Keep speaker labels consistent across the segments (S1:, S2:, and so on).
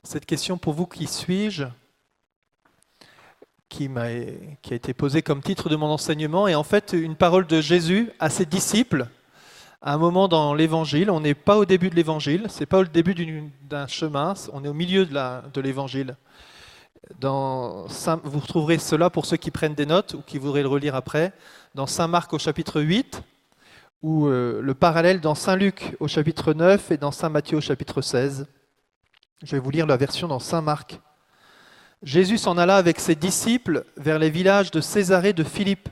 S1: Cette question, pour vous, qui suis-je, qui a été posée comme titre de mon enseignement, est en fait une parole de Jésus à ses disciples à un moment dans l'Évangile. On n'est pas au début de l'Évangile, c'est pas au début d'un chemin, on est au milieu de l'Évangile. Vous retrouverez cela pour ceux qui prennent des notes ou qui voudraient le relire après, dans Saint Marc au chapitre 8, ou le parallèle dans Saint Luc au chapitre 9 et dans Saint Matthieu au chapitre 16. Je vais vous lire la version dans Saint Marc. Jésus s'en alla avec ses disciples vers les villages de Césarée de Philippe.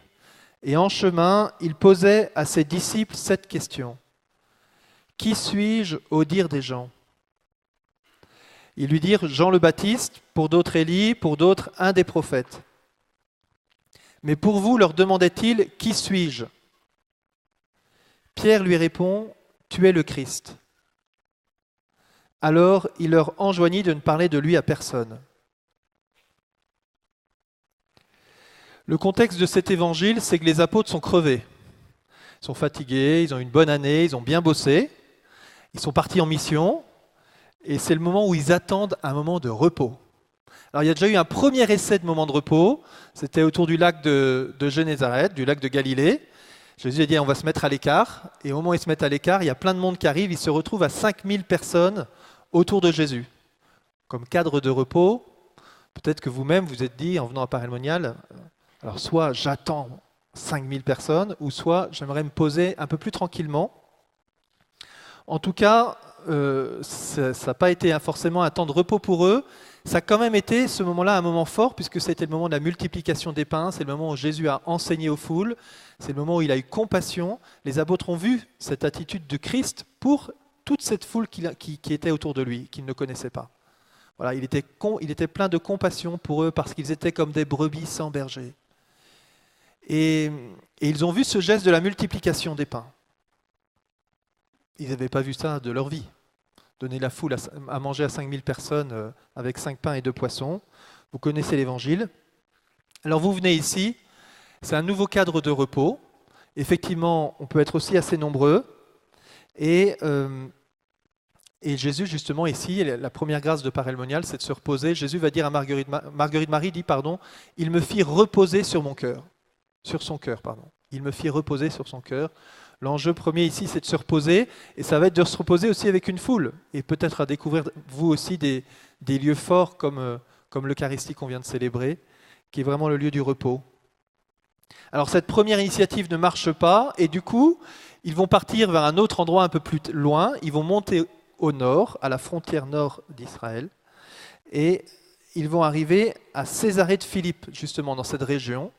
S1: Et en chemin, il posait à ses disciples cette question. « Qui suis-je au dire des gens ?» Ils lui dirent Jean le Baptiste, pour d'autres Élie, pour d'autres un des prophètes. Mais pour vous, leur demandait-il, qui suis-je ? Pierre lui répond, tu es le Christ. Alors il leur enjoignit de ne parler de lui à personne. Le contexte de cet évangile, c'est que les apôtres sont crevés. Ils sont fatigués, ils ont une bonne année, ils ont bien bossé, ils sont partis en mission, et c'est le moment où ils attendent un moment de repos. Alors il y a déjà eu un premier essai de moment de repos, c'était autour du lac de Génézareth, du lac de Galilée. Jésus a dit on va se mettre à l'écart, et au moment où ils se mettent à l'écart, il y a plein de monde qui arrive, ils se retrouvent à 5000 personnes autour de Jésus. Comme cadre de repos, peut-être que vous-même vous êtes dit en venant à Paray-le-Monial, alors soit j'attends 5000 personnes, ou soit j'aimerais me poser un peu plus tranquillement. En tout cas, ça n'a pas été forcément un temps de repos pour eux. Ça a quand même été ce moment-là un moment fort, puisque c'était le moment de la multiplication des pains, c'est le moment où Jésus a enseigné aux foules, c'est le moment où il a eu compassion. Les apôtres ont vu cette attitude de Christ pour toute cette foule qui était autour de lui, qu'il ne connaissait pas. Voilà, il était plein de compassion pour eux, parce qu'ils étaient comme des brebis sans berger. Et ils ont vu ce geste de la multiplication des pains. Ils n'avaient pas vu ça de leur vie. Donner la foule à manger à 5000 personnes avec 5 pains et 2 poissons. Vous connaissez l'Évangile. Alors vous venez ici, c'est un nouveau cadre de repos. Effectivement, on peut être aussi assez nombreux. Et Jésus, justement, ici, la première grâce de Paray-le-Monial, c'est de se reposer. Jésus va dire à Marguerite Marie, dit, pardon, « Il me fit reposer sur mon cœur. » Sur son cœur, pardon. Il me fit reposer sur son cœur. L'enjeu premier ici, c'est de se reposer, et ça va être de se reposer aussi avec une foule, et peut-être à découvrir, vous aussi, des lieux forts comme l'Eucharistie qu'on vient de célébrer, qui est vraiment le lieu du repos. Alors cette première initiative ne marche pas, et du coup, ils vont partir vers un autre endroit un peu plus loin, ils vont monter au nord, à la frontière nord d'Israël, et ils vont arriver à Césarée de Philippe, justement dans cette région,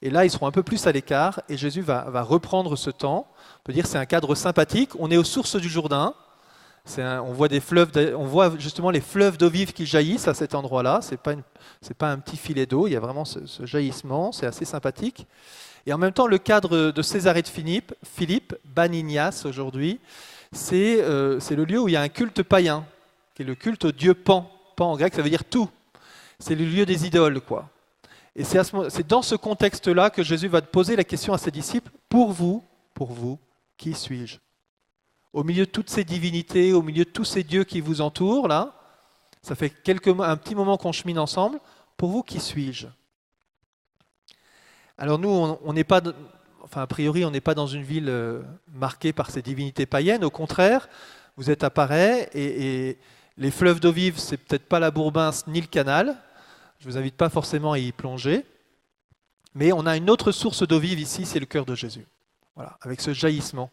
S1: et là ils seront un peu plus à l'écart, et Jésus va reprendre ce temps. On peut dire que c'est un cadre sympathique, on est aux sources du Jourdain, on voit justement les fleuves d'eau vive qui jaillissent à cet endroit-là, c'est pas un petit filet d'eau, il y a vraiment ce jaillissement, c'est assez sympathique. Et en même temps, le cadre de Césarée de Philippe, Banignas aujourd'hui, c'est le lieu où il y a un culte païen, qui est le culte au dieu Pan. Pan en grec, ça veut dire tout. C'est le lieu des idoles, quoi. Et c'est dans ce contexte-là que Jésus va poser la question à ses disciples, pour vous, qui suis-je ? Au milieu de toutes ces divinités, au milieu de tous ces dieux qui vous entourent, là, ça fait un petit moment qu'on chemine ensemble, pour vous, qui suis-je ? Alors nous, on n'est pas, a priori, on n'est pas dans une ville marquée par ces divinités païennes, au contraire, vous êtes à Paray, et les fleuves d'eau vive, c'est peut-être pas la Bourbince ni le canal, je ne vous invite pas forcément à y plonger, mais on a une autre source d'eau vive ici, c'est le cœur de Jésus. Voilà, avec ce jaillissement,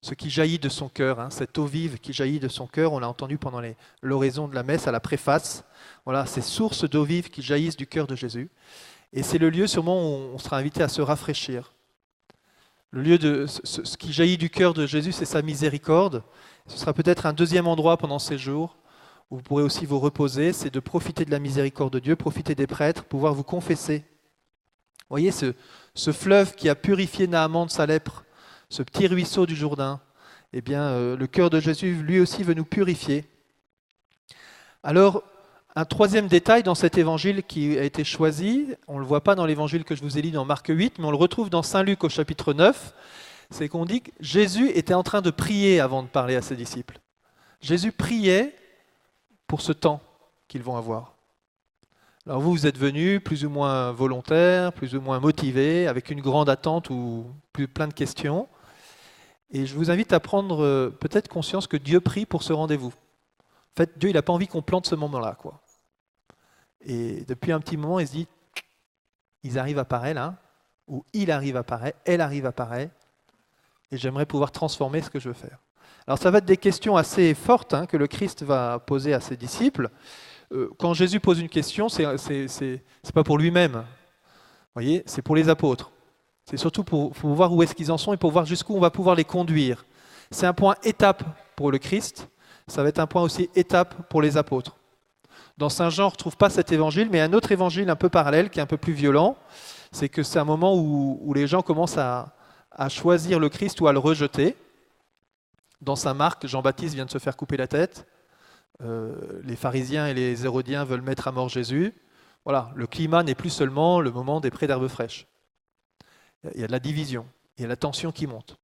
S1: ce qui jaillit de son cœur, cette eau vive qui jaillit de son cœur, on l'a entendu pendant l'oraison de la messe à la préface. Voilà, ces sources d'eau vive qui jaillissent du cœur de Jésus. Et c'est le lieu sûrement où on sera invité à se rafraîchir. Le lieu ce qui jaillit du cœur de Jésus, c'est sa miséricorde. Ce sera peut-être un deuxième endroit pendant ces jours où vous pourrez aussi vous reposer, c'est de profiter de la miséricorde de Dieu, profiter des prêtres, pouvoir vous confesser. Vous voyez ce fleuve qui a purifié Naaman de sa lèpre, ce petit ruisseau du Jourdain, eh bien, le cœur de Jésus, lui aussi, veut nous purifier. Alors, un troisième détail dans cet évangile qui a été choisi, on ne le voit pas dans l'évangile que je vous ai lu dans Marc 8, mais on le retrouve dans Saint Luc au chapitre 9, c'est qu'on dit que Jésus était en train de prier avant de parler à ses disciples. Jésus priait pour ce temps. qu'ils vont avoir. Alors vous êtes venus plus ou moins volontaires, plus ou moins motivés, avec une grande attente ou plein de questions. Et je vous invite à prendre peut-être conscience que Dieu prie pour ce rendez-vous. En fait, Dieu, il n'a pas envie qu'on plante ce moment-là, quoi. Et depuis un petit moment, il se dit, ils arrivent à pareil là, ou il arrive à pareil, elle arrive à pareil, et j'aimerais pouvoir transformer ce que je veux faire. Alors ça va être des questions assez fortes que le Christ va poser à ses disciples. Quand Jésus pose une question, c'est pas pour lui-même, vous voyez, c'est pour les apôtres. C'est surtout pour voir où est-ce qu'ils en sont et pour voir jusqu'où on va pouvoir les conduire. C'est un point étape pour le Christ, ça va être un point aussi étape pour les apôtres. Dans Saint Jean, on ne retrouve pas cet évangile, mais un autre évangile un peu parallèle, qui est un peu plus violent, c'est que c'est un moment où les gens commencent à choisir le Christ ou à le rejeter. Dans Saint Marc, Jean-Baptiste vient de se faire couper la tête. Les pharisiens et les hérodiens veulent mettre à mort Jésus. Voilà, le climat n'est plus seulement le moment des prés d'herbes fraîches. Il y a de la division, il y a la tension qui monte.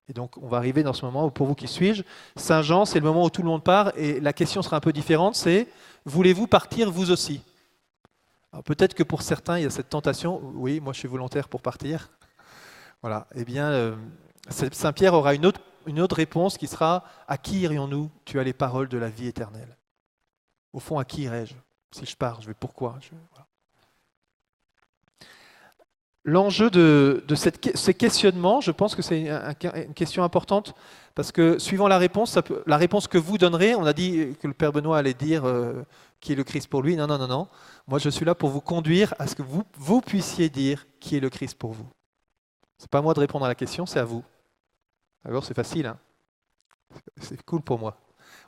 S1: Et donc on va arriver dans ce moment où, pour vous qui suis-je, Saint Jean, c'est le moment où tout le monde part, et la question sera un peu différente, c'est « Voulez-vous partir vous aussi ?» Alors peut-être que pour certains, il y a cette tentation, « Oui, moi je suis volontaire pour partir. » Voilà, eh bien, Saint Pierre aura une autre réponse qui sera « À qui irions-nous? Tu as les paroles de la vie éternelle. » Au fond, à qui irais-je? Si je pars, je vais pourquoi? Voilà. L'enjeu de ces questionnements, je pense que c'est une question importante, parce que suivant la réponse que vous donnerez, on a dit que le Père Benoît allait dire qui est le Christ pour lui. Non, non, non, non. Moi, je suis là pour vous conduire à ce que vous puissiez dire qui est le Christ pour vous. C'est pas à moi de répondre à la question, c'est à vous. D'accord, c'est facile, hein, c'est cool pour moi.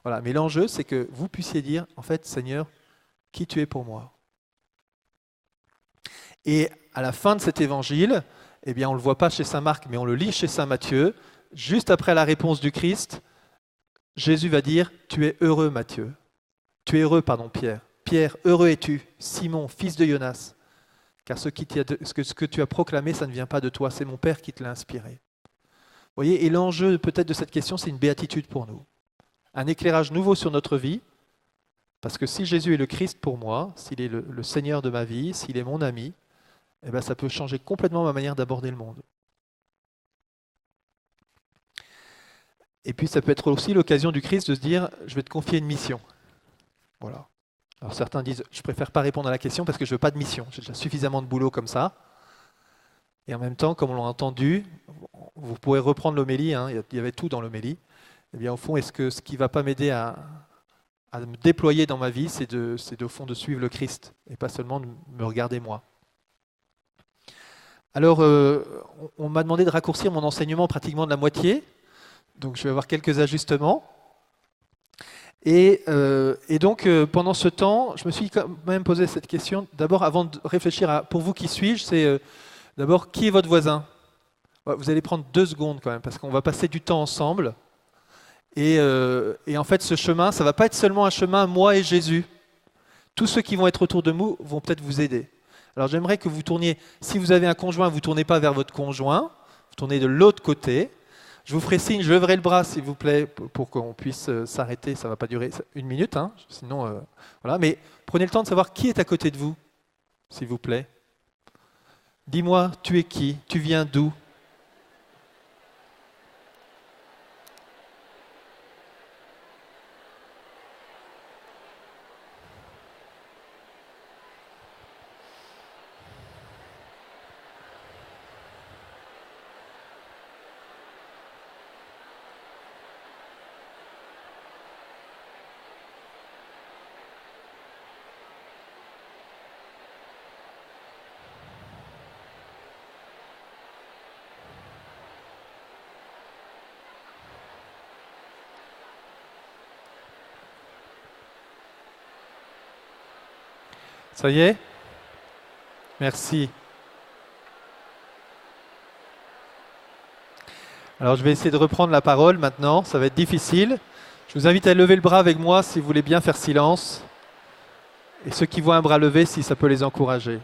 S1: Voilà. Mais l'enjeu, c'est que vous puissiez dire, en fait, Seigneur, qui tu es pour moi. Et à la fin de cet évangile, eh bien, on ne le voit pas chez saint Marc, mais on le lit chez saint Matthieu. Juste après la réponse du Christ, Jésus va dire « Tu es heureux, Matthieu. Tu es heureux, pardon, Pierre. Pierre, heureux es-tu, Simon, fils de Jonas. Car ce que tu as proclamé, ça ne vient pas de toi, c'est mon Père qui te l'a inspiré. » Vous voyez, et l'enjeu peut-être de cette question, c'est une béatitude pour nous. Un éclairage nouveau sur notre vie, parce que si Jésus est le Christ pour moi, s'il est le Seigneur de ma vie, s'il est mon ami, eh bien, ça peut changer complètement ma manière d'aborder le monde. Et puis ça peut être aussi l'occasion du Christ de se dire « je vais te confier une mission ». Voilà. Alors certains disent « je préfère pas répondre à la question parce que je veux pas de mission, j'ai déjà suffisamment de boulot comme ça ». Et en même temps, comme on l'a entendu, vous pourrez reprendre l'homélie, il y avait tout dans l'homélie. Eh bien au fond, est-ce que ce qui ne va pas m'aider à me déployer dans ma vie, c'est au fond de suivre le Christ et pas seulement de me regarder moi. Alors, on m'a demandé de raccourcir mon enseignement pratiquement de la moitié, donc je vais avoir quelques ajustements. Et donc, pendant ce temps, je me suis quand même posé cette question. D'abord, avant de réfléchir à « pour vous, qui suis-je » c'est d'abord, qui est votre voisin? Vous allez prendre 2 secondes quand même, parce qu'on va passer du temps ensemble. Et en fait, ce chemin, ça ne va pas être seulement un chemin moi et Jésus. Tous ceux qui vont être autour de nous vont peut-être vous aider. Alors j'aimerais que vous tourniez, si vous avez un conjoint, vous ne tournez pas vers votre conjoint, vous tournez de l'autre côté. Je vous ferai signe, je leverai le bras s'il vous plaît, pour qu'on puisse s'arrêter, ça ne va pas durer 1 minute, sinon, voilà. Mais prenez le temps de savoir qui est à côté de vous, s'il vous plaît. Dis-moi, tu es qui? Tu viens d'où? Ça y est? Merci. Alors je vais essayer de reprendre la parole maintenant, ça va être difficile. Je vous invite à lever le bras avec moi si vous voulez bien faire silence. Et ceux qui voient un bras levé, si ça peut les encourager.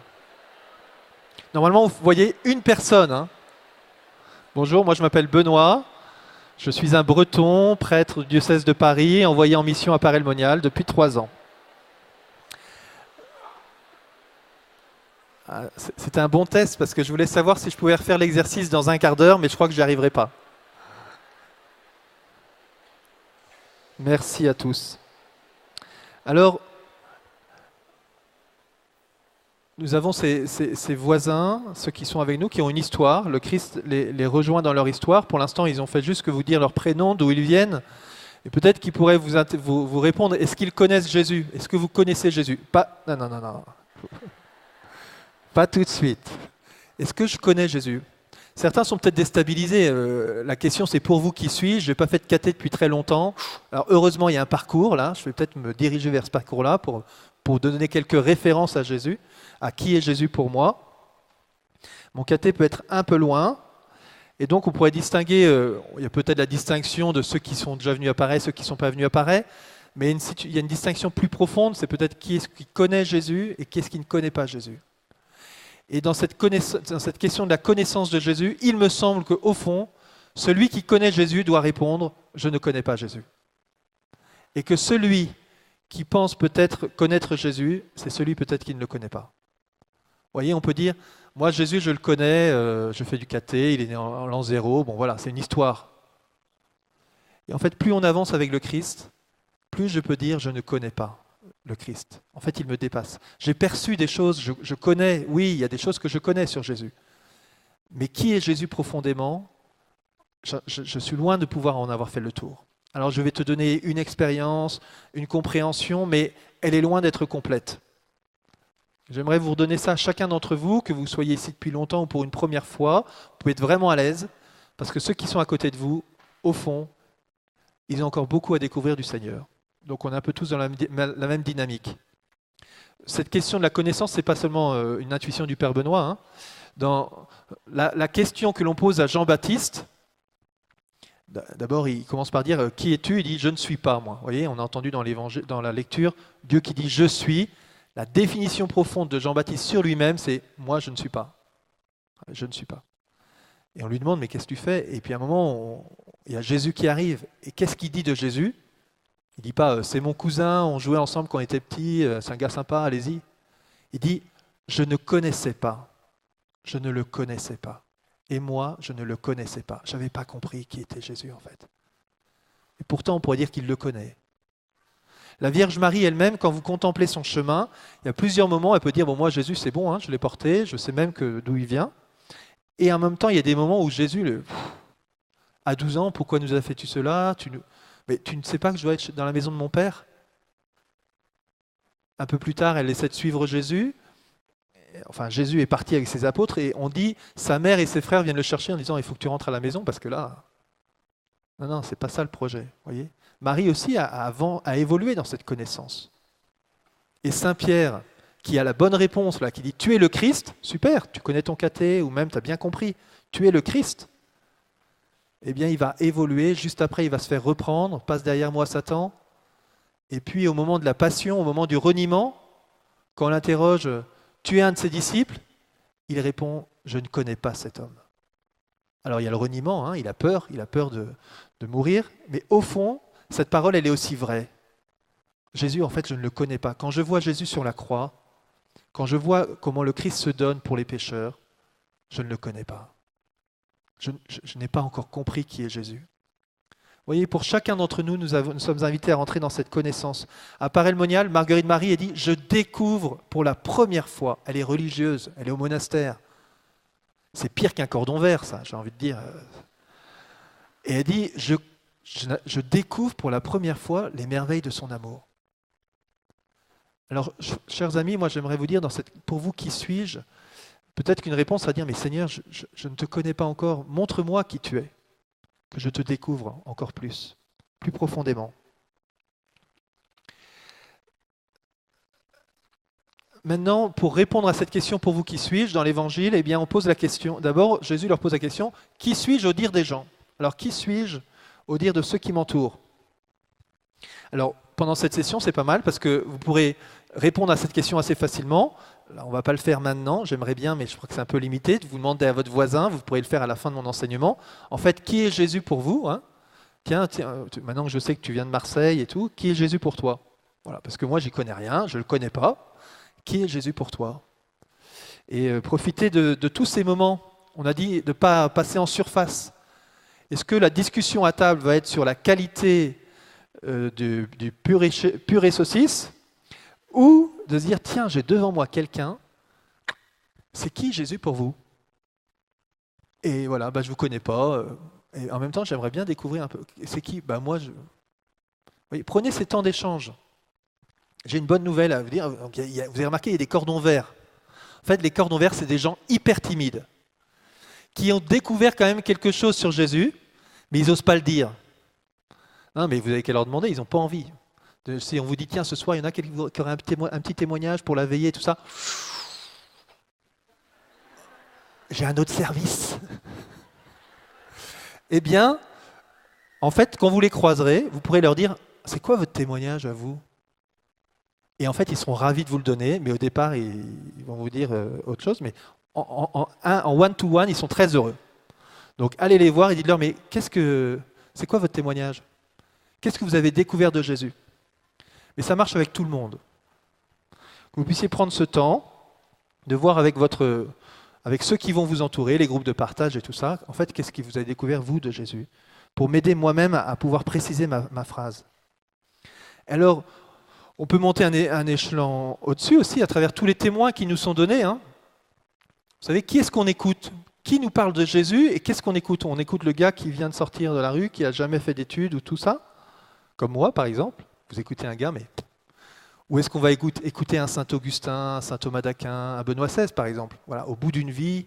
S1: Normalement, vous voyez une personne. Bonjour, moi je m'appelle Benoît. Je suis un breton, prêtre du diocèse de Paris, envoyé en mission à Paray-le-Monial depuis 3 ans. C'était un bon test parce que je voulais savoir si je pouvais refaire l'exercice dans un quart d'heure, mais je crois que j'y arriverai pas. Merci à tous. Alors, nous avons ces voisins, ceux qui sont avec nous, qui ont une histoire. Le Christ les rejoint dans leur histoire. Pour l'instant, ils ont fait juste que vous dire leur prénom, d'où ils viennent. Et peut-être qu'ils pourraient vous répondre, est-ce qu'ils connaissent Jésus? Est-ce que vous connaissez Jésus? Pas, non, non, non, non. Pas tout de suite. Est-ce que je connais Jésus? Certains sont peut-être déstabilisés. La question, c'est pour vous, qui suis-je? Je n'ai pas fait de caté depuis très longtemps. Alors, heureusement, il y a un parcours là. Je vais peut-être me diriger vers ce parcours-là pour donner quelques références à Jésus, à qui est Jésus pour moi. Mon caté peut être un peu loin. Et donc, on pourrait distinguer, il y a peut-être la distinction de ceux qui sont déjà venus apparaître, ceux qui ne sont pas venus apparaître. Mais il y a une distinction plus profonde, c'est peut-être qui est-ce qui connaît Jésus et qui est-ce qui ne connaît pas Jésus. Et dans cette question de la connaissance de Jésus, il me semble qu'au fond, celui qui connaît Jésus doit répondre « Je ne connais pas Jésus ». Et que celui qui pense peut-être connaître Jésus, c'est celui peut-être qui ne le connaît pas. Vous voyez, on peut dire « Moi, Jésus, je le connais, je fais du caté, il est né en l'an 0, bon voilà, c'est une histoire. » Et en fait, plus on avance avec le Christ, plus je peux dire « Je ne connais pas ». Le Christ. En fait, il me dépasse. J'ai perçu des choses, je connais, oui, il y a des choses que je connais sur Jésus. Mais qui est Jésus profondément? Je suis loin de pouvoir en avoir fait le tour. Alors je vais te donner une expérience, une compréhension, mais elle est loin d'être complète. J'aimerais vous redonner ça à chacun d'entre vous, que vous soyez ici depuis longtemps ou pour une première fois. Vous pouvez être vraiment à l'aise, parce que ceux qui sont à côté de vous, au fond, ils ont encore beaucoup à découvrir du Seigneur. Donc on est un peu tous dans la même dynamique. Cette question de la connaissance, ce n'est pas seulement une intuition du Père Benoît. Hein. Dans la question que l'on pose à Jean-Baptiste, d'abord il commence par dire « Qui es-tu » Il dit « Je ne suis pas, moi ». Vous voyez, on a entendu dans la lecture, Dieu qui dit « Je suis ». La définition profonde de Jean-Baptiste sur lui-même, c'est « Moi, je ne suis pas ». Je ne suis pas. Et on lui demande « Mais qu'est-ce que tu fais ?» Et puis à un moment, il y a Jésus qui arrive. Et qu'est-ce qu'il dit de Jésus? Il ne dit pas « c'est mon cousin, on jouait ensemble quand on était petit, c'est un gars sympa, allez-y ». Il dit « je ne connaissais pas, je ne le connaissais pas. Et moi, je ne le connaissais pas. Je n'avais pas compris qui était Jésus en fait. » Et pourtant, on pourrait dire qu'il le connaît. La Vierge Marie elle-même, quand vous contemplez son chemin, il y a plusieurs moments, elle peut dire « bon, moi, Jésus, c'est bon, hein, je l'ai porté, je sais même d'où il vient. » Et en même temps, il y a des moments où Jésus, à 12 ans, pourquoi nous as fait-tu cela? Mais tu ne sais pas que je dois être dans la maison de mon père? Un peu plus tard, elle essaie de suivre Jésus. Enfin, Jésus est parti avec ses apôtres et on dit, sa mère et ses frères viennent le chercher en disant, il faut que tu rentres à la maison parce que là... Non, non, c'est pas ça le projet. Voyez, Marie aussi a évolué dans cette connaissance. Et Saint Pierre, qui a la bonne réponse, là, qui dit, tu es le Christ, super, tu connais ton caté ou même tu as bien compris, tu es le Christ. Eh bien, il va évoluer. Juste après, il va se faire reprendre. Passe derrière moi, Satan. Et puis, au moment de la passion, au moment du reniement, quand on l'interroge, tu es un de ses disciples? Il répond, je ne connais pas cet homme. Alors, il y a le reniement, hein, il a peur de mourir. Mais au fond, cette parole, elle est aussi vraie. Jésus, en fait, je ne le connais pas. Quand je vois Jésus sur la croix, quand je vois comment le Christ se donne pour les pécheurs, je ne le connais pas. Je n'ai pas encore compris qui est Jésus. Vous voyez, pour chacun d'entre nous, nous sommes invités à rentrer dans cette connaissance. À Paray-le-Monial, Marguerite Marie, elle dit « Je découvre pour la première fois ». Elle est religieuse, elle est au monastère. C'est pire qu'un cordon vert, ça, j'ai envie de dire. Et elle dit « Je découvre pour la première fois les merveilles de son amour ». Alors, chers amis, moi j'aimerais vous dire, pour vous, qui suis-je? Peut-être qu'une réponse va dire, mais Seigneur, je ne te connais pas encore, montre-moi qui tu es, que je te découvre encore plus profondément. Maintenant, pour répondre à cette question, pour vous, qui suis-je, dans l'Évangile, eh bien, on pose la question, d'abord, Jésus leur pose la question, qui suis-je au dire des gens? Alors, qui suis-je au dire de ceux qui m'entourent? Alors, pendant cette session, c'est pas mal, parce que vous pourrez répondre à cette question assez facilement. Là, on ne va pas le faire maintenant, j'aimerais bien, mais je crois que c'est un peu limité. Vous demandez à votre voisin, vous pourrez le faire à la fin de mon enseignement. En fait, qui est Jésus pour vous, hein? Tiens, maintenant que je sais que tu viens de Marseille et tout, qui est Jésus pour toi? Voilà, parce que moi, j'y connais rien, je ne le connais pas. Qui est Jésus pour toi? et profiter de tous ces moments. On a dit de ne pas passer en surface. Est-ce que la discussion à table va être sur la qualité du purée saucisse, ou de se dire, tiens, j'ai devant moi quelqu'un, c'est qui Jésus pour vous? Et voilà, je ne vous connais pas, et en même temps, j'aimerais bien découvrir un peu. C'est qui? Moi, oui, prenez ces temps d'échange. J'ai une bonne nouvelle à vous dire. Vous avez remarqué, il y a des cordons verts. En fait, les cordons verts, c'est des gens hyper timides, qui ont découvert quand même quelque chose sur Jésus, mais ils n'osent pas le dire. Non, mais vous avez qu'à leur demander, ils n'ont pas envie. Si on vous dit, tiens, ce soir, il y en a qui auraient un petit témoignage pour la veillée, tout ça. J'ai un autre service. Eh bien, en fait, quand vous les croiserez, vous pourrez leur dire, c'est quoi votre témoignage à vous? Et en fait, ils seront ravis de vous le donner, mais au départ, ils vont vous dire autre chose. Mais en one-to-one, ils sont très heureux. Donc, allez les voir et dites-leur, mais c'est quoi votre témoignage? Qu'est-ce que vous avez découvert de Jésus? Mais ça marche avec tout le monde. Que vous puissiez prendre ce temps de voir avec ceux qui vont vous entourer, les groupes de partage et tout ça, en fait, qu'est-ce que vous avez découvert, vous, de Jésus? Pour m'aider moi-même à pouvoir préciser ma phrase. Alors, on peut monter un échelon au-dessus aussi, à travers tous les témoins qui nous sont donnés. Vous savez, qui est-ce qu'on écoute? Qui nous parle de Jésus et qu'est-ce qu'on écoute? On écoute le gars qui vient de sortir de la rue, qui n'a jamais fait d'études ou tout ça, comme moi, par exemple. Vous écoutez un gars, mais... Ou est-ce qu'on va écouter un Saint Augustin, un Saint Thomas d'Aquin, un Benoît XVI, par exemple? Voilà, au bout d'une vie,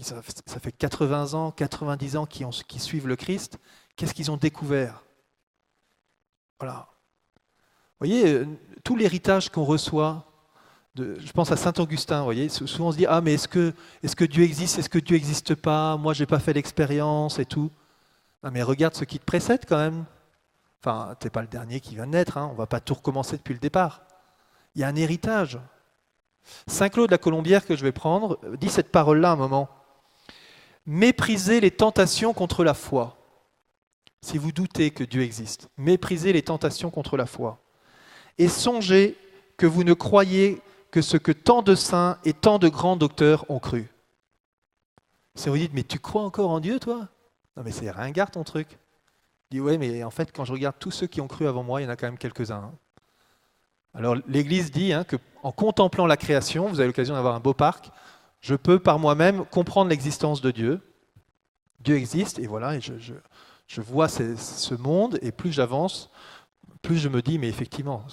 S1: ça fait 80 ans, 90 ans qui suivent le Christ. Qu'est-ce qu'ils ont découvert? Voilà. Vous voyez, tout l'héritage qu'on reçoit, je pense à Saint Augustin, vous voyez, souvent on se dit, ah mais est-ce que Dieu existe, est-ce que Dieu n'existe pas? Moi, je n'ai pas fait l'expérience et tout. Non mais regarde ce qui te précède quand même. Enfin, tu n'es pas le dernier qui vient de naître, on ne va pas tout recommencer depuis le départ. Il y a un héritage. Saint Claude la Colombière, que je vais prendre, dit cette parole-là un moment. Méprisez les tentations contre la foi. Si vous doutez que Dieu existe, méprisez les tentations contre la foi. Et songez que vous ne croyez que ce que tant de saints et tant de grands docteurs ont cru. Si vous dites, mais tu crois encore en Dieu, toi? Non, mais c'est ringard ton truc. Il dit, ouais, mais en fait, quand je regarde tous ceux qui ont cru avant moi, il y en a quand même quelques-uns. Alors, l'Église dit qu'en contemplant la création, vous avez l'occasion d'avoir un beau parc, je peux par moi-même comprendre l'existence de Dieu. Dieu existe, et voilà, et je vois ce monde, et plus j'avance, plus je me dis, mais effectivement,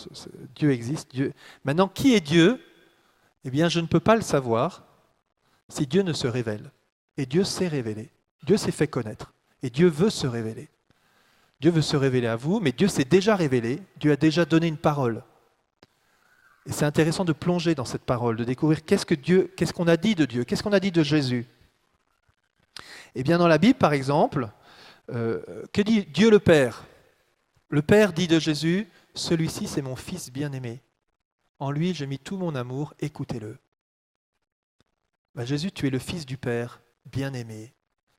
S1: Dieu existe. Dieu. Maintenant, qui est Dieu? Eh bien, je ne peux pas le savoir si Dieu ne se révèle. Et Dieu s'est révélé. Dieu s'est fait connaître. Et Dieu veut se révéler. Dieu veut se révéler à vous, mais Dieu s'est déjà révélé. Dieu a déjà donné une parole. Et c'est intéressant de plonger dans cette parole, de découvrir qu'est-ce qu'on a dit de Dieu, qu'est-ce qu'on a dit de Jésus. Eh bien, dans la Bible, par exemple, que dit Dieu le Père? Le Père dit de Jésus, « Celui-ci, c'est mon Fils bien-aimé. En lui, j'ai mis tout mon amour, écoutez-le. » Jésus, tu es le Fils du Père, bien-aimé.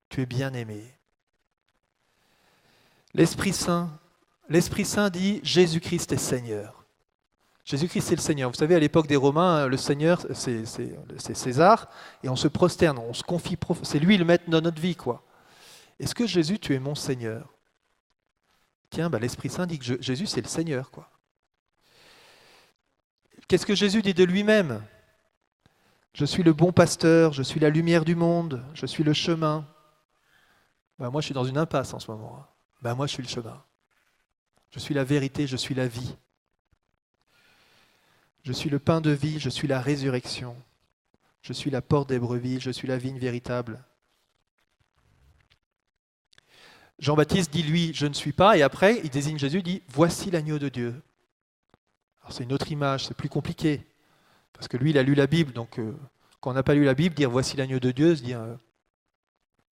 S1: Tu es bien-aimé. L'Esprit Saint dit, « Jésus-Christ est Seigneur. » Jésus-Christ est le Seigneur. Vous savez, à l'époque des Romains, le Seigneur, c'est César, et on se prosterne, on se confie, c'est lui le maître de notre vie, quoi. Est-ce que Jésus, tu es mon Seigneur? Tiens, l'Esprit Saint dit que Jésus, c'est le Seigneur, quoi. Qu'est-ce que Jésus dit de lui-même? Je suis le bon pasteur, je suis la lumière du monde, je suis le chemin. Moi, je suis dans une impasse en ce moment. Moi, je suis le chemin. Je suis la vérité, je suis la vie. Je suis le pain de vie, je suis la résurrection. Je suis la porte des brebis, je suis la vigne véritable. Jean-Baptiste dit, lui, je ne suis pas, et après, il désigne Jésus, il dit, voici l'agneau de Dieu. Alors c'est une autre image, c'est plus compliqué, parce que lui, il a lu la Bible, donc quand on n'a pas lu la Bible, dire voici l'agneau de Dieu, se dire, on ne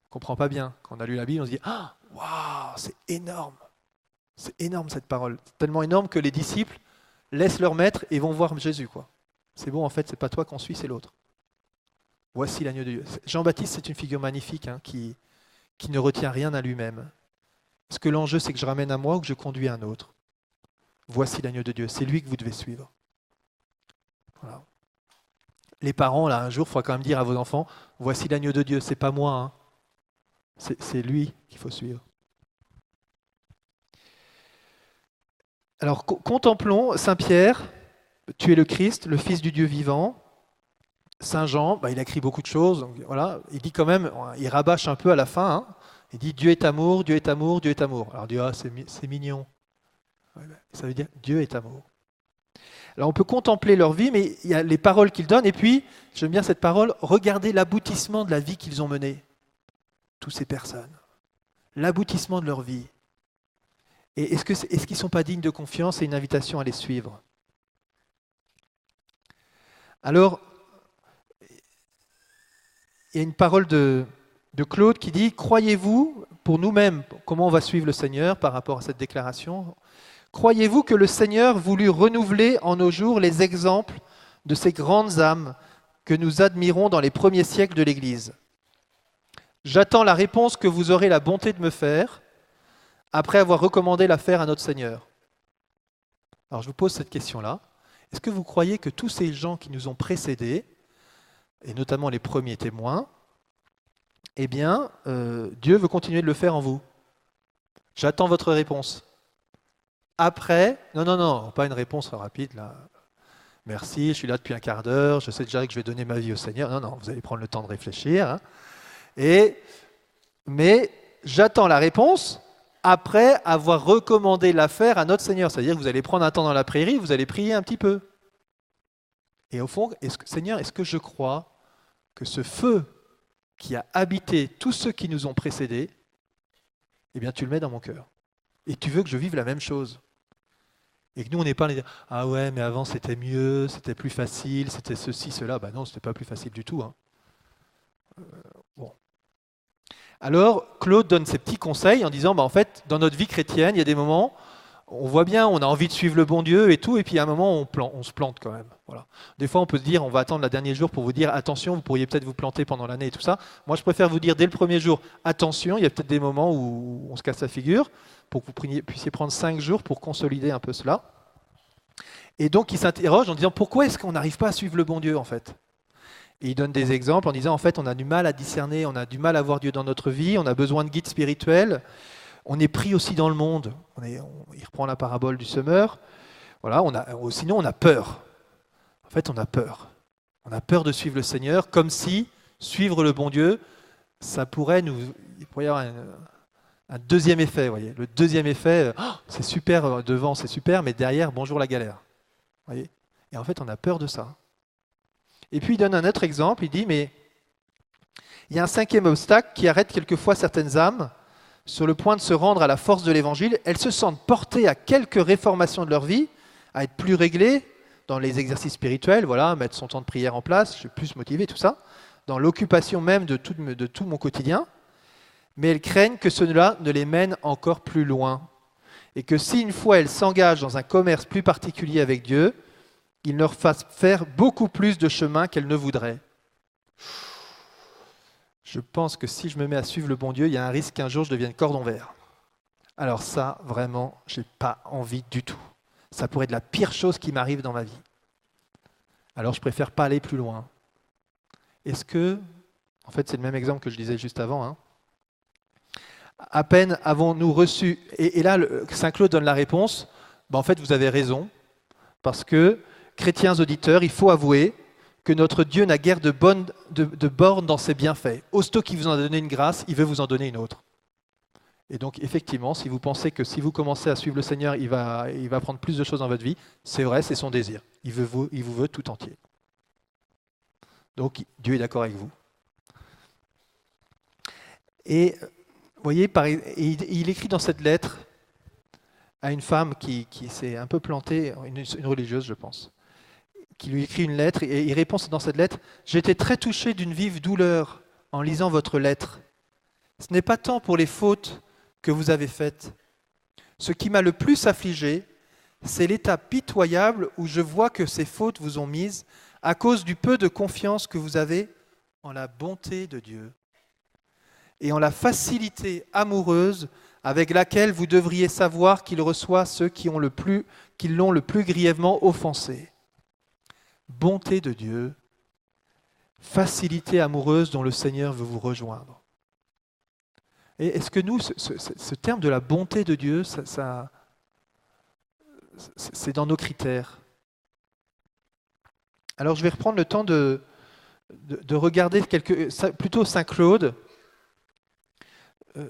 S1: comprend pas bien. Quand on a lu la Bible, on se dit, ah, waouh, c'est énorme cette parole. C'est tellement énorme que les disciples laissent leur maître et vont voir Jésus, quoi. C'est bon, en fait, c'est pas toi qu'on suit, c'est l'autre. Voici l'agneau de Dieu. Jean-Baptiste, c'est une figure magnifique qui ne retient rien à lui-même. Parce que l'enjeu, c'est que je ramène à moi ou que je conduis à un autre. Voici l'agneau de Dieu. C'est lui que vous devez suivre. Voilà. Les parents, là, un jour, il faudra quand même dire à vos enfants, voici l'agneau de Dieu, c'est pas moi, hein. C'est lui qu'il faut suivre. Alors, contemplons Saint Pierre, tu es le Christ, le Fils du Dieu vivant. Saint Jean, il a écrit beaucoup de choses, donc voilà, il dit quand même, il rabâche un peu à la fin, hein. Il dit Dieu est amour, Dieu est amour, Dieu est amour. Alors on dit, ah, c'est mignon. Ouais, ça veut dire Dieu est amour. Alors on peut contempler leur vie, mais il y a les paroles qu'ils donnent, et puis, j'aime bien cette parole, regardez l'aboutissement de la vie qu'ils ont menée, toutes ces personnes. L'aboutissement de leur vie. Et est-ce qu'ils ne sont pas dignes de confiance et une invitation à les suivre? Alors, il y a une parole de Claude qui dit « Croyez-vous, pour nous-mêmes, comment on va suivre le Seigneur par rapport à cette déclaration, croyez-vous que le Seigneur voulut renouveler en nos jours les exemples de ces grandes âmes que nous admirons dans les premiers siècles de l'Église? J'attends la réponse que vous aurez la bonté de me faire après avoir recommandé l'affaire à notre Seigneur. » Alors je vous pose cette question-là. Est-ce que vous croyez que tous ces gens qui nous ont précédés, et notamment les premiers témoins, eh bien, Dieu veut continuer de le faire en vous? J'attends votre réponse. Après, non, pas une réponse rapide, là. Merci, je suis là depuis un quart d'heure, je sais déjà que je vais donner ma vie au Seigneur. Non, vous allez prendre le temps de réfléchir. Hein. Mais j'attends la réponse après avoir recommandé l'affaire à notre Seigneur. C'est-à-dire que vous allez prendre un temps dans la prairie, vous allez prier un petit peu. Et au fond, Seigneur, est-ce que je crois que ce feu qui a habité tous ceux qui nous ont précédés, eh bien tu le mets dans mon cœur. Et tu veux que je vive la même chose. Et que nous, on n'est pas à dire « Ah ouais, mais avant c'était mieux, c'était plus facile, c'était ceci, cela. » Ben non, c'était pas plus facile du tout. Hein. Bon. Alors, Claude donne ses petits conseils en disant en fait, dans notre vie chrétienne, il y a des moments, on voit bien, on a envie de suivre le bon Dieu et tout, et puis à un moment, on se plante quand même. Voilà. Des fois, on peut se dire, on va attendre le dernier jour pour vous dire, attention, vous pourriez peut-être vous planter pendant l'année et tout ça. Moi, je préfère vous dire dès le premier jour, attention, il y a peut-être des moments où on se casse la figure, pour que vous puissiez prendre 5 jours pour consolider un peu cela. Et donc, il s'interroge en disant, pourquoi est-ce qu'on n'arrive pas à suivre le bon Dieu, en fait? Et il donne des exemples en disant, en fait, on a du mal à discerner, on a du mal à voir Dieu dans notre vie, on a besoin de guides spirituels. On est pris aussi dans le monde. Il reprend la parabole du semeur. Voilà, sinon, on a peur. En fait, on a peur. On a peur de suivre le Seigneur, comme si suivre le bon Dieu, il pourrait y avoir un deuxième effet. Voyez. Le deuxième effet, c'est super devant, c'est super, mais derrière, bonjour la galère. Voyez. Et en fait, on a peur de ça. Et puis, il donne un autre exemple. Il dit, mais il y a un 5e obstacle qui arrête quelquefois certaines âmes sur le point de se rendre à la force de l'Évangile. Elles se sentent portées à quelques réformations de leur vie, à être plus réglées dans les exercices spirituels, voilà, mettre son temps de prière en place, je suis plus motivé, tout ça, dans l'occupation même de tout mon quotidien, mais elles craignent que cela ne les mène encore plus loin, et que si une fois elles s'engagent dans un commerce plus particulier avec Dieu, il leur fasse faire beaucoup plus de chemin qu'elles ne voudraient. Je pense que si je me mets à suivre le bon Dieu, il y a un risque qu'un jour je devienne cordon vert. Alors ça, vraiment, je n'ai pas envie du tout. Ça pourrait être la pire chose qui m'arrive dans ma vie. Alors je préfère pas aller plus loin. Est-ce que, en fait c'est le même exemple que je disais juste avant, hein. À peine avons-nous reçu, et là Saint Claude donne la réponse, en fait vous avez raison, parce que, chrétiens auditeurs, il faut avouer que notre Dieu n'a guère de bornes dans ses bienfaits. Aussitôt qu'il vous en a donné une grâce, il veut vous en donner une autre. Et donc, effectivement, si vous pensez que si vous commencez à suivre le Seigneur, il va prendre plus de choses dans votre vie, c'est vrai, c'est son désir. Il vous veut tout entier. Donc, Dieu est d'accord avec vous. Et, vous voyez, il écrit dans cette lettre à une femme qui s'est un peu plantée, une religieuse, je pense, qui lui écrit une lettre, et il répond dans cette lettre « J'étais très touché d'une vive douleur en lisant votre lettre. Ce n'est pas tant pour les fautes que vous avez faites. Ce qui m'a le plus affligé, c'est l'état pitoyable où je vois que ces fautes vous ont mises à cause du peu de confiance que vous avez en la bonté de Dieu et en la facilité amoureuse avec laquelle vous devriez savoir qu'il reçoit ceux qui l'ont le plus grièvement offensé. Bonté de Dieu facilité amoureuse dont le Seigneur veut vous rejoindre. Et est-ce que nous, ce terme de la bonté de Dieu, c'est dans nos critères? Alors je vais reprendre le temps de regarder plutôt Saint Claude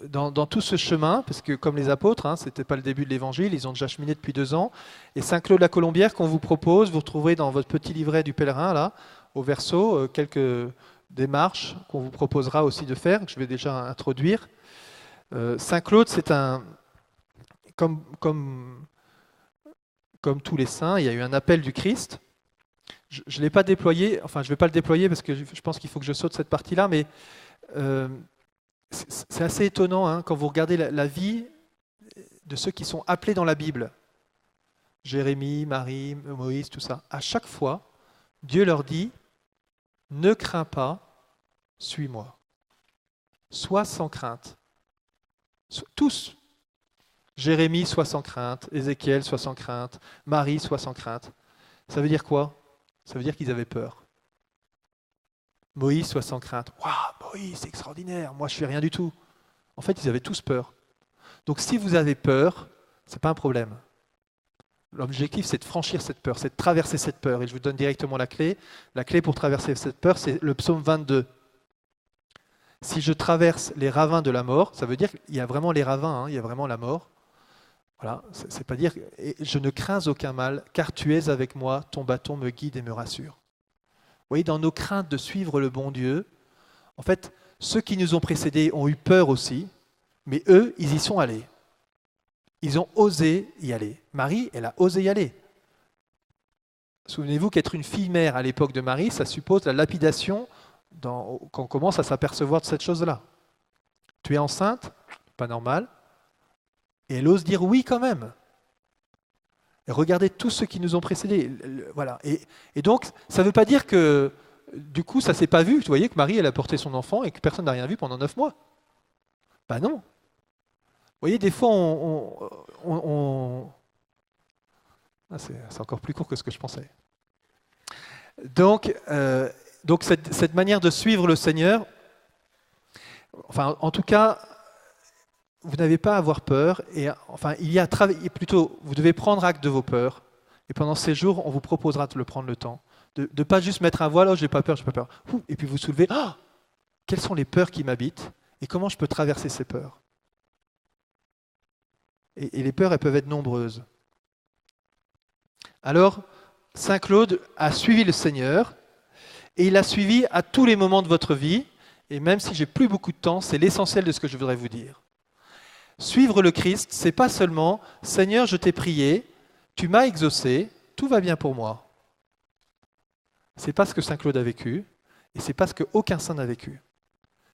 S1: dans tout ce chemin, parce que comme les apôtres, ce n'était pas le début de l'Évangile, ils ont déjà cheminé depuis 2 ans. Et Saint Claude la Colombière qu'on vous propose, vous retrouverez dans votre petit livret du pèlerin, là, au verso, quelques démarches qu'on vous proposera aussi de faire, que je vais déjà introduire. Saint Claude, c'est comme tous les saints, il y a eu un appel du Christ. Je ne l'ai pas déployé, enfin je ne vais pas le déployer parce que je pense qu'il faut que je saute cette partie-là, mais c'est assez étonnant quand vous regardez la vie de ceux qui sont appelés dans la Bible. Jérémie, Marie, Moïse, tout ça. À chaque fois, Dieu leur dit « Ne crains pas, suis-moi. Sois sans crainte. » Tous. Jérémie, sois sans crainte. Ézéchiel, sois sans crainte. Marie, sois sans crainte. Ça veut dire quoi? Ça veut dire qu'ils avaient peur. Moïse, sois sans crainte. Waouh, Moïse, c'est extraordinaire. Moi, je ne fais rien du tout. En fait, ils avaient tous peur. Donc, si vous avez peur, ce n'est pas un problème. L'objectif, c'est de franchir cette peur, c'est de traverser cette peur. Et je vous donne directement la clé. La clé pour traverser cette peur, c'est le psaume 22. Si je traverse les ravins de la mort, ça veut dire qu'il y a vraiment les ravins, il y a vraiment la mort. Voilà, c'est pas dire « Je ne crains aucun mal, car tu es avec moi, ton bâton me guide et me rassure. » Vous voyez, dans nos craintes de suivre le bon Dieu, en fait, ceux qui nous ont précédés ont eu peur aussi, mais eux, ils y sont allés. Ils ont osé y aller. Marie, elle a osé y aller. Souvenez-vous qu'être une fille-mère à l'époque de Marie, ça suppose la lapidation quand on commence à s'apercevoir de cette chose-là. Tu es enceinte, pas normal. Et elle ose dire oui quand même. Et regardez tous ceux qui nous ont précédés. Voilà. Et donc, ça ne veut pas dire que, du coup, ça ne s'est pas vu. Vous voyez que Marie, elle a porté son enfant et que personne n'a rien vu pendant 9 mois. Ben non. Vous voyez, des fois, c'est encore plus court que ce que je pensais. Donc cette manière de suivre le Seigneur, enfin, en tout cas, vous n'avez pas à avoir peur, et enfin, plutôt, vous devez prendre acte de vos peurs, et pendant ces jours, on vous proposera de le prendre le temps, de ne pas juste mettre un voile, oh, j'ai pas peur, et puis vous soulevez, quelles sont les peurs qui m'habitent, et comment je peux traverser ces peurs. Et les peurs, elles peuvent être nombreuses. Alors, Saint Claude a suivi le Seigneur, et il l'a suivi à tous les moments de votre vie, et même si j'ai plus beaucoup de temps, c'est l'essentiel de ce que je voudrais vous dire. Suivre le Christ, c'est pas seulement « Seigneur, je t'ai prié, tu m'as exaucé, tout va bien pour moi ». C'est pas ce que Saint Claude a vécu, et c'est pas ce qu'aucun saint n'a vécu.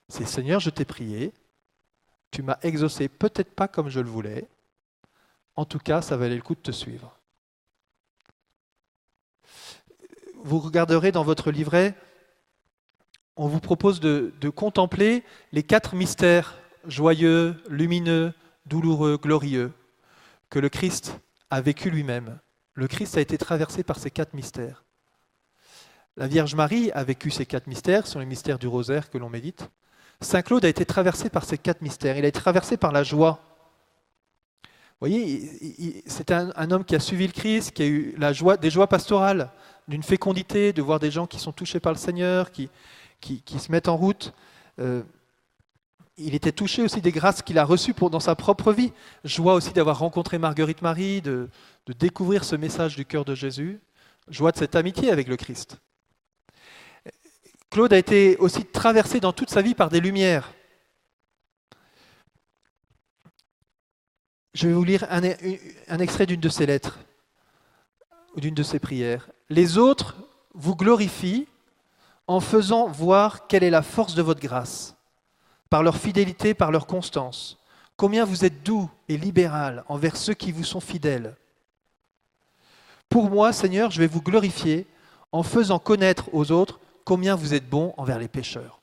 S1: C'est « Seigneur, je t'ai prié, tu m'as exaucé, peut-être pas comme je le voulais, en tout cas, ça valait le coup de te suivre ». Vous regarderez dans votre livret, on vous propose de contempler les 4 mystères joyeux, lumineux, douloureux, glorieux, que le Christ a vécu lui-même. Le Christ a été traversé par ces 4 mystères. La Vierge Marie a vécu ces 4 mystères, ce sont les mystères du rosaire que l'on médite. Saint Claude a été traversé par ces 4 mystères, il a été traversé par la joie. Vous voyez, c'est un homme qui a suivi le Christ, qui a eu des joies pastorales, d'une fécondité, de voir des gens qui sont touchés par le Seigneur, qui se mettent en route. Il était touché aussi des grâces qu'il a reçues dans sa propre vie. Joie aussi d'avoir rencontré Marguerite Marie, de découvrir ce message du cœur de Jésus. Joie de cette amitié avec le Christ. Claude a été aussi traversé dans toute sa vie par des lumières. Je vais vous lire un extrait d'une de ses lettres, ou d'une de ses prières. « Les autres vous glorifient en faisant voir quelle est la force de votre grâce, par leur fidélité, par leur constance. Combien vous êtes doux et libéral envers ceux qui vous sont fidèles. Pour moi, Seigneur, je vais vous glorifier en faisant connaître aux autres combien vous êtes bon envers les pécheurs.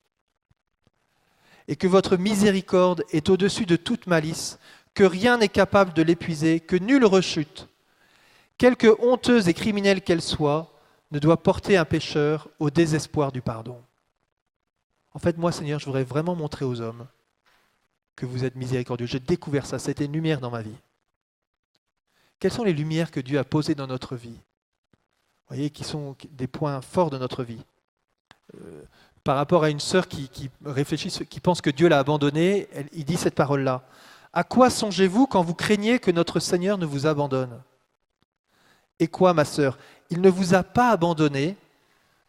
S1: Et que votre miséricorde est au-dessus de toute malice, que rien n'est capable de l'épuiser, que nulle rechute, quelque honteuse et criminelle qu'elle soit, ne doit porter un pécheur au désespoir du pardon. En fait, moi, Seigneur, je voudrais vraiment montrer aux hommes que vous êtes miséricordieux. J'ai découvert ça, c'était une lumière dans ma vie. Quelles sont les lumières que Dieu a posées dans notre vie? Vous voyez, qui sont des points forts de notre vie. Par rapport à une sœur qui réfléchit, qui pense que Dieu l'a abandonnée, il dit cette parole-là. À quoi songez-vous quand vous craignez que notre Seigneur ne vous abandonne? Et quoi, ma sœur? Il ne vous a pas abandonné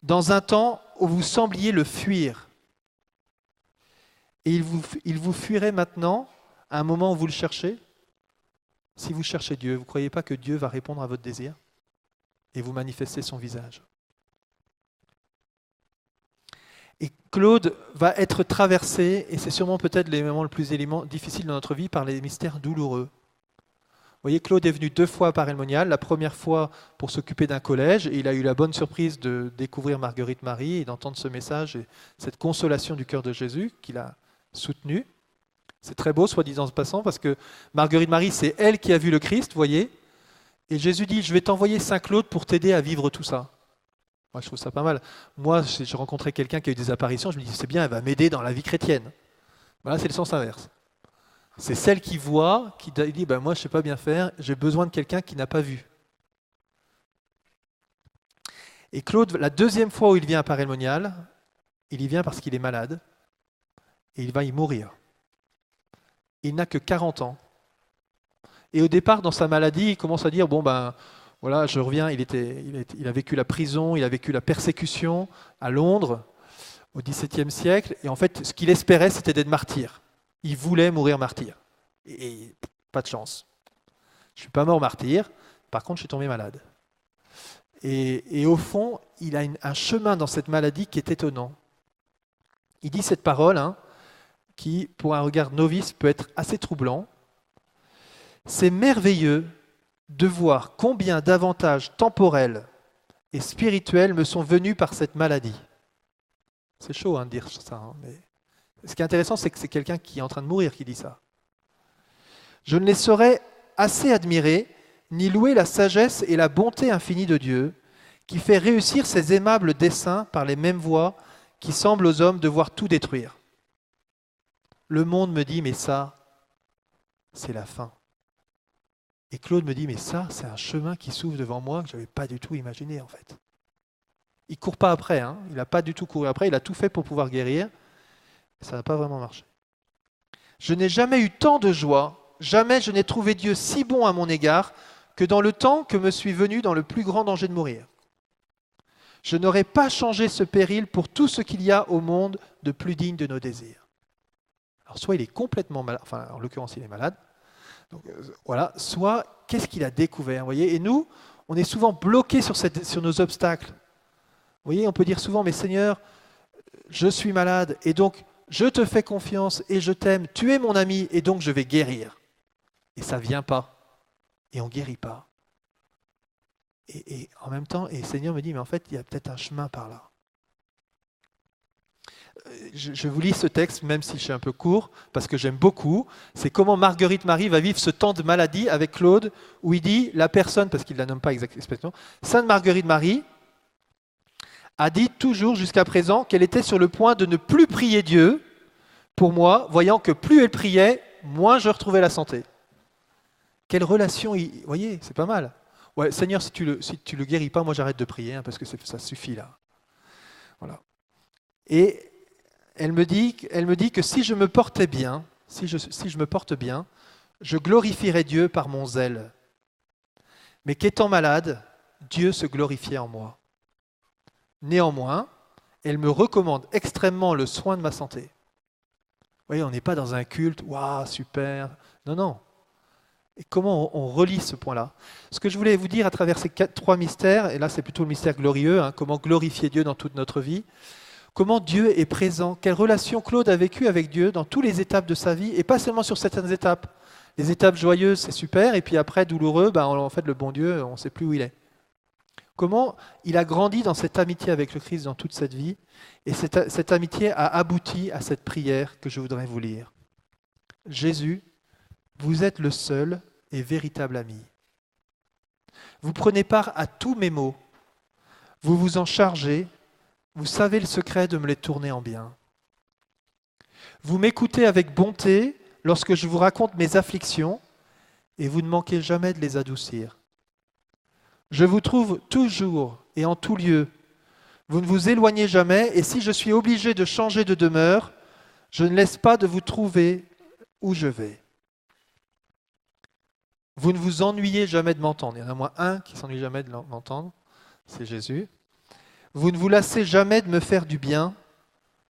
S1: dans un temps où vous sembliez le fuir. Et il vous fuirait maintenant à un moment où vous le cherchez? Si vous cherchez Dieu, vous ne croyez pas que Dieu va répondre à votre désir et vous manifester son visage? Et Claude va être traversé, et c'est sûrement peut-être les moments les plus difficiles de notre vie, par les mystères douloureux. Vous voyez, Claude est venu 2 fois à Paray-le-Monial, la première fois pour s'occuper d'un collège, et il a eu la bonne surprise de découvrir Marguerite Marie et d'entendre ce message et cette consolation du cœur de Jésus qu'il a soutenu. C'est très beau, soit disant en passant, parce que Marguerite Marie, c'est elle qui a vu le Christ, vous voyez, et Jésus dit, je vais t'envoyer Saint Claude pour t'aider à vivre tout ça. Moi, je trouve ça pas mal. Moi, j'ai rencontré quelqu'un qui a eu des apparitions, je me dis, c'est bien, elle va m'aider dans la vie chrétienne. Voilà, c'est le sens inverse. C'est celle qui voit, qui dit, ben, moi, je ne sais pas bien faire, j'ai besoin de quelqu'un qui n'a pas vu. Et Claude, la 2e fois où il vient à Paray-le-Monial, il y vient parce qu'il est malade, et il va y mourir. Il n'a que 40 ans. Et au départ, dans sa maladie, il commence à dire, bon, ben, voilà, je reviens, il a vécu la prison, il a vécu la persécution à Londres au XVIIe siècle, et en fait, ce qu'il espérait, c'était d'être martyr. Il voulait mourir martyr. Et pas de chance. Je ne suis pas mort martyr, par contre, je suis tombé malade. Et au fond, il a un chemin dans cette maladie qui est étonnant. Il dit cette parole, qui, pour un regard novice, peut être assez troublant. C'est merveilleux de voir combien d'avantages temporels et spirituels me sont venus par cette maladie. C'est chaud de dire ça, mais ce qui est intéressant, c'est que c'est quelqu'un qui est en train de mourir qui dit ça. Je ne les saurais assez admirer, ni louer la sagesse et la bonté infinie de Dieu, qui fait réussir ses aimables desseins par les mêmes voies qui semblent aux hommes devoir tout détruire. Le monde me dit, mais ça, c'est la fin. Et Claude me dit, mais ça, c'est un chemin qui s'ouvre devant moi que je n'avais pas du tout imaginé, en fait. Il ne court pas après, il n'a pas du tout couru après, il a tout fait pour pouvoir guérir. Ça n'a pas vraiment marché. Je n'ai jamais eu tant de joie, jamais je n'ai trouvé Dieu si bon à mon égard que dans le temps que me suis venu dans le plus grand danger de mourir. Je n'aurais pas changé ce péril pour tout ce qu'il y a au monde de plus digne de nos désirs. Alors soit il est complètement malade, enfin en l'occurrence il est malade, donc, voilà, soit qu'est-ce qu'il a découvert, vous voyez, et nous, on est souvent bloqués sur nos obstacles. Vous voyez, on peut dire souvent, mais Seigneur, je suis malade, et donc je te fais confiance, et je t'aime, tu es mon ami, et donc je vais guérir. Et ça ne vient pas, et on ne guérit pas. Et en même temps, et le Seigneur me dit, mais en fait, il y a peut-être un chemin par là. Je vous lis ce texte, même si je suis un peu court, parce que j'aime beaucoup. C'est comment Marguerite Marie va vivre ce temps de maladie avec Claude, où il dit, la personne, parce qu'il ne la nomme pas exactement, Sainte Marguerite Marie a dit toujours jusqu'à présent qu'elle était sur le point de ne plus prier Dieu pour moi, voyant que plus elle priait, moins je retrouvais la santé. Quelle relation, vous voyez, c'est pas mal. Ouais, Seigneur, si tu le guéris pas, moi j'arrête de prier, parce que ça suffit là. Voilà. Et elle me dit que si je me portais bien, si je me porte bien, je glorifierais Dieu par mon zèle. Mais qu'étant malade, Dieu se glorifiait en moi. Néanmoins, elle me recommande extrêmement le soin de ma santé. Vous voyez, on n'est pas dans un culte, waouh, super. Non, non. Et comment on relie ce point-là? Ce que je voulais vous dire à travers ces 3 mystères, et là c'est plutôt le mystère glorieux, comment glorifier Dieu dans toute notre vie, comment Dieu est présent, quelle relation Claude a vécue avec Dieu dans toutes les étapes de sa vie, et pas seulement sur certaines étapes. Les étapes joyeuses, c'est super, et puis après, douloureux, en fait, le bon Dieu, on ne sait plus où il est. Comment il a grandi dans cette amitié avec le Christ dans toute cette vie, et cette amitié a abouti à cette prière que je voudrais vous lire. Jésus, vous êtes le seul et véritable ami. Vous prenez part à tous mes maux, vous vous en chargez, vous savez le secret de me les tourner en bien. Vous m'écoutez avec bonté lorsque je vous raconte mes afflictions et vous ne manquez jamais de les adoucir. Je vous trouve toujours et en tout lieu. Vous ne vous éloignez jamais et si je suis obligé de changer de demeure, je ne laisse pas de vous trouver où je vais. Vous ne vous ennuyez jamais de m'entendre. Il y en a moins un qui s'ennuie jamais de m'entendre, c'est Jésus. Vous ne vous lassez jamais de me faire du bien.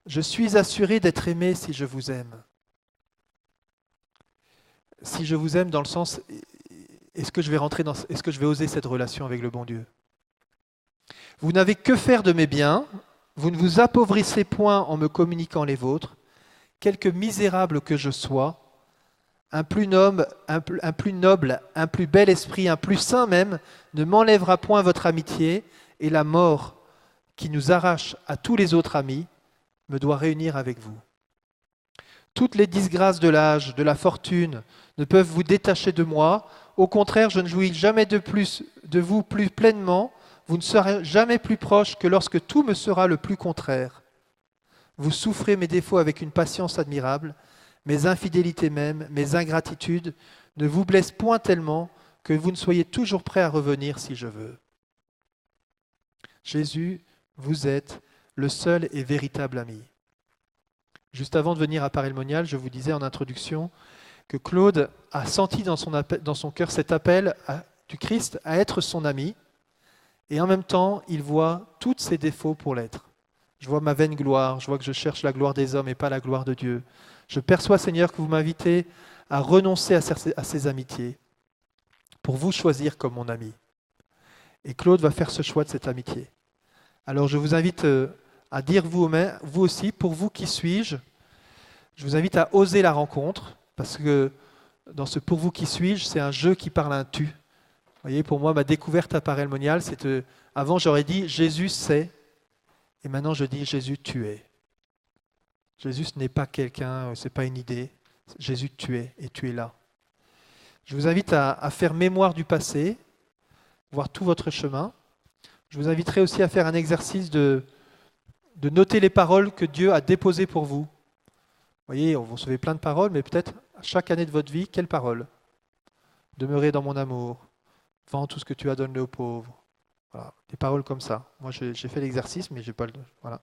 S1: Je suis assuré d'être aimé si je vous aime. Si je vous aime dans le sens, est-ce que je vais oser cette relation avec le bon Dieu? Vous n'avez que faire de mes biens, vous ne vous appauvrissez point en me communiquant les vôtres, quelque misérable que je sois, un plus noble, un plus bel esprit, un plus saint même, ne m'enlèvera point votre amitié, et la mort qui nous arrache à tous les autres amis me doit réunir avec vous. Toutes les disgrâces de l'âge, de la fortune, ne peuvent vous détacher de moi. Au contraire, je ne jouis jamais de vous plus pleinement. Vous ne serez jamais plus proche que lorsque tout me sera le plus contraire. Vous souffrez mes défauts avec une patience admirable. Mes infidélités même, mes ingratitudes ne vous blessent point tellement que vous ne soyez toujours prêt à revenir si je veux. Jésus, vous êtes le seul et véritable ami. Juste avant de venir à Paray-le-Monial, je vous disais en introduction que Claude a senti dans son cœur cet appel du Christ à être son ami, et en même temps, il voit tous ses défauts pour l'être. Je vois ma vaine gloire, je vois que je cherche la gloire des hommes et pas la gloire de Dieu. Je perçois, Seigneur, que vous m'invitez à renoncer à ces amitiés pour vous choisir comme mon ami. Et Claude va faire ce choix de cette amitié. Alors je vous invite à dire vous aussi, pour vous, qui suis-je? Je vous invite à oser la rencontre, parce que dans ce pour vous, qui suis-je, c'est un jeu qui parle à un tu. Vous voyez, pour moi, ma découverte à Paray-le-Monial, c'est avant j'aurais dit Jésus c'est, et maintenant je dis Jésus tu es. Jésus ce n'est pas quelqu'un, ce n'est pas une idée. Jésus tu es, et tu es là. Je vous invite à faire mémoire du passé, voir tout votre chemin. Je vous inviterai aussi à faire un exercice de noter les paroles que Dieu a déposées pour vous. Vous voyez, vous recevez plein de paroles, mais peut-être chaque année de votre vie, quelle parole? Demeurez dans mon amour, vends tout ce que tu as, donne-le aux pauvres. Voilà, des paroles comme ça. Moi, j'ai fait l'exercice, mais j'ai pas le... Voilà.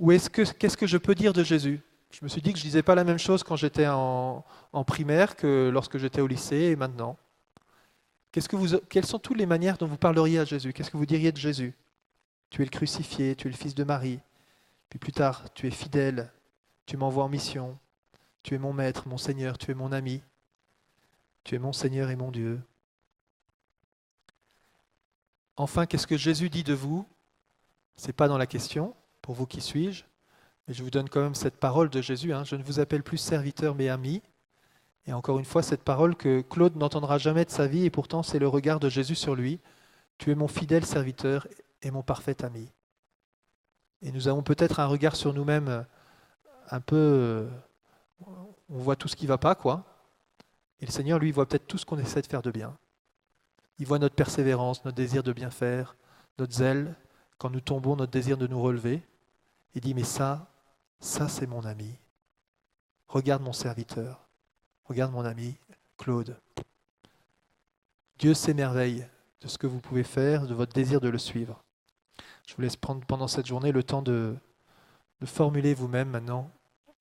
S1: Ou qu'est-ce que je peux dire de Jésus? Je me suis dit que je ne disais pas la même chose quand j'étais en primaire que lorsque j'étais au lycée et maintenant. Quelles sont toutes les manières dont vous parleriez à Jésus? Qu'est-ce que vous diriez de Jésus? Tu es le crucifié, tu es le fils de Marie. Puis plus tard, tu es fidèle, tu m'envoies en mission. Tu es mon maître, mon Seigneur, tu es mon ami. Tu es mon Seigneur et mon Dieu. Enfin, qu'est-ce que Jésus dit de vous? Ce n'est pas dans la question, pour vous qui suis-je, mais je vous donne quand même cette parole de Jésus. Je ne vous appelle plus serviteur mais ami. Et encore une fois, cette parole que Claude n'entendra jamais de sa vie, et pourtant c'est le regard de Jésus sur lui. Tu es mon fidèle serviteur et mon parfait ami. Et nous avons peut-être un regard sur nous-mêmes un peu... on voit tout ce qui ne va pas, quoi. Et le Seigneur, lui, voit peut-être tout ce qu'on essaie de faire de bien. Il voit notre persévérance, notre désir de bien faire, notre zèle, quand nous tombons, notre désir de nous relever. Il dit, mais ça c'est mon ami. Regarde mon serviteur. Regarde mon ami, Claude. Dieu s'émerveille de ce que vous pouvez faire, de votre désir de le suivre. Je vous laisse prendre pendant cette journée le temps de formuler vous-même maintenant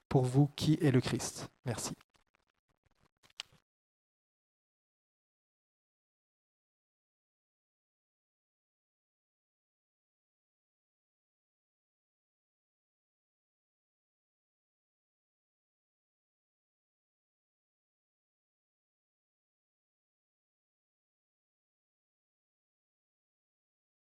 S1: pour vous qui est le Christ. Merci.